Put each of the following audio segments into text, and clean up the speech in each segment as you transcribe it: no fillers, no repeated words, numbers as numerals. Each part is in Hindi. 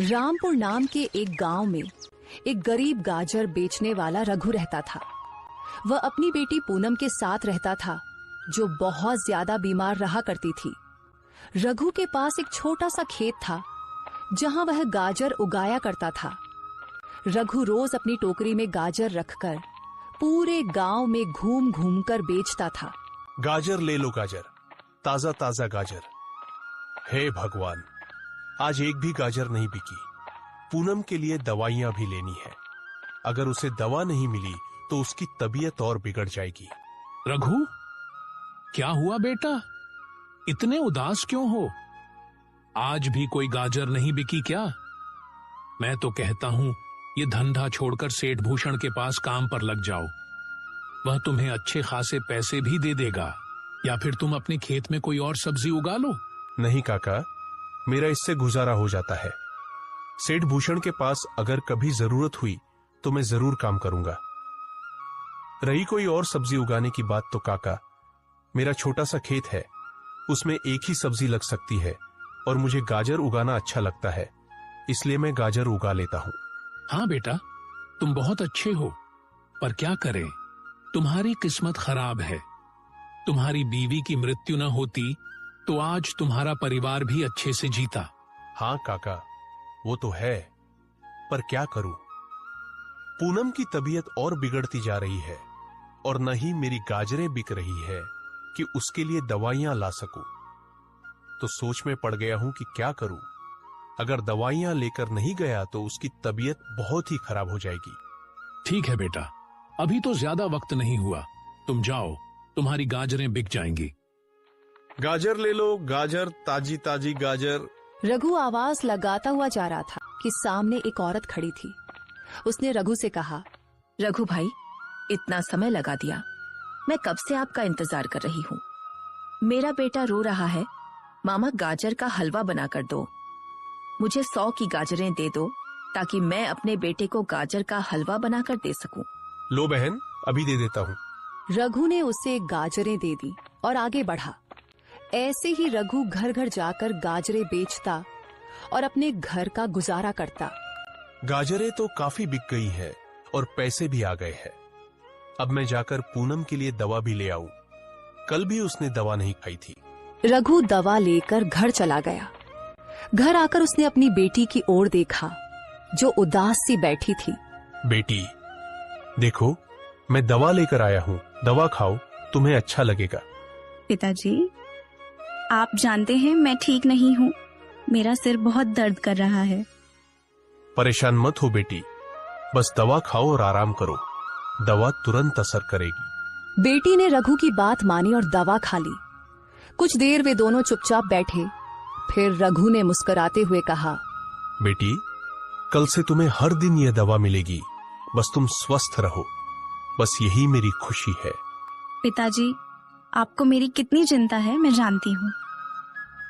रामपुर नाम के एक गांव में एक गरीब गाजर बेचने वाला रघु रहता था। वह अपनी बेटी पूनम के साथ रहता था, जो बहुत ज्यादा बीमार रहा करती थी। रघु के पास एक छोटा सा खेत था, जहां वह गाजर उगाया करता था। रघु रोज अपनी टोकरी में गाजर रखकर पूरे गांव में घूम घूम कर बेचता था। गाजर ले लो गाजर, ताजा ताजा गाजर। हे भगवान, आज एक भी गाजर नहीं बिकी। पूनम के लिए दवाइयां भी लेनी है। अगर उसे दवा नहीं मिली तो उसकी तबीयत और बिगड़ जाएगी। रघु, क्या हुआ बेटा? इतने उदास क्यों हो? आज भी कोई गाजर नहीं बिकी क्या? मैं तो कहता हूं ये धंधा छोड़कर सेठ भूषण के पास काम पर लग जाओ। वह तुम्हें अच्छे खासे पैसे भी दे देगा। या फिर तुम अपने खेत में कोई और सब्जी उगा लो। नहीं काका, मेरा इससे गुजारा हो जाता है। सेठ भूषण के पास अगर कभी जरूरत हुई तो मैं जरूर काम करूंगा। रही कोई और सब्जी उगाने की बात तो काका, मेरा छोटा सा खेत है, उसमें एक ही सब्जी लग सकती है और मुझे गाजर उगाना अच्छा लगता है, इसलिए मैं गाजर उगा लेता हूं। हाँ बेटा, तुम बहुत अच्छे हो, पर क्या करें, तुम्हारी किस्मत खराब है। तुम्हारी बीवी की मृत्यु न होती तो आज तुम्हारा परिवार भी अच्छे से जीता। हाँ काका, वो तो है, पर क्या करूं? पूनम की तबीयत और बिगड़ती जा रही है और न ही मेरी गाजरें बिक रही है कि उसके लिए दवाइयां ला सकूं। तो सोच में पड़ गया हूं कि क्या करूं। अगर दवाइयां लेकर नहीं गया तो उसकी तबीयत बहुत ही खराब हो जाएगी। ठीक है बेटा, अभी तो ज्यादा वक्त नहीं हुआ, तुम जाओ, तुम्हारी गाजरें बिक जाएंगी। गाजर ले लो गाजर, ताजी ताजी गाजर। रघु आवाज लगाता हुआ जा रहा था कि सामने एक औरत खड़ी थी। उसने रघु से कहा, रघु भाई, इतना समय लगा दिया, मैं कब से आपका इंतजार कर रही हूँ। मेरा बेटा रो रहा है, मामा गाजर का हलवा बनाकर दो। मुझे 100 की गाजरें दे दो ताकि मैं अपने बेटे को गाजर का हलवा बनाकर दे सकूं। लो बहन, अभी दे देता हूँ। रघु ने उसे गाजरें दे दी और आगे बढ़ा। ऐसे ही रघु घर घर जाकर गाजरें बेचता और अपने घर का गुजारा करता। गाजरें तो काफी बिक गई है और पैसे भी आ गए हैं। अब मैं जाकर पूनम के लिए दवा भी ले आऊं। कल भी उसने दवा नहीं खाई थी। रघु दवा लेकर घर चला गया। घर आकर उसने अपनी बेटी की ओर देखा, जो उदास सी बैठी थी। बेटी, देखो, मैं दवा लेकर आया हूँ, दवा खाओ, तुम्हें अच्छा लगेगा। पिताजी, आप जानते हैं मैं ठीक नहीं हूँ, मेरा सिर बहुत दर्द कर रहा है। परेशान मत हो बेटी, बस दवा खाओ और आराम करो, दवा तुरंत असर करेगी। बेटी ने रघु की बात मानी और दवा खा ली। कुछ देर वे दोनों चुपचाप बैठे। फिर रघु ने मुस्कुराते हुए कहा, बेटी, कल से तुम्हें हर दिन यह दवा मिलेगी, बस तुम स्वस्थ रहो, बस यही मेरी खुशी है। पिताजी, आपको मेरी कितनी चिंता है मैं जानती हूँ।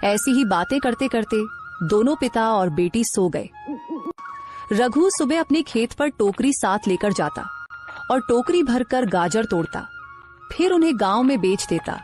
ऐसी ही बातें करते करते दोनों पिता और बेटी सो गए। रघु सुबह अपने खेत पर टोकरी साथ लेकर जाता और टोकरी भरकर गाजर तोड़ता, फिर उन्हें गांव में बेच देता।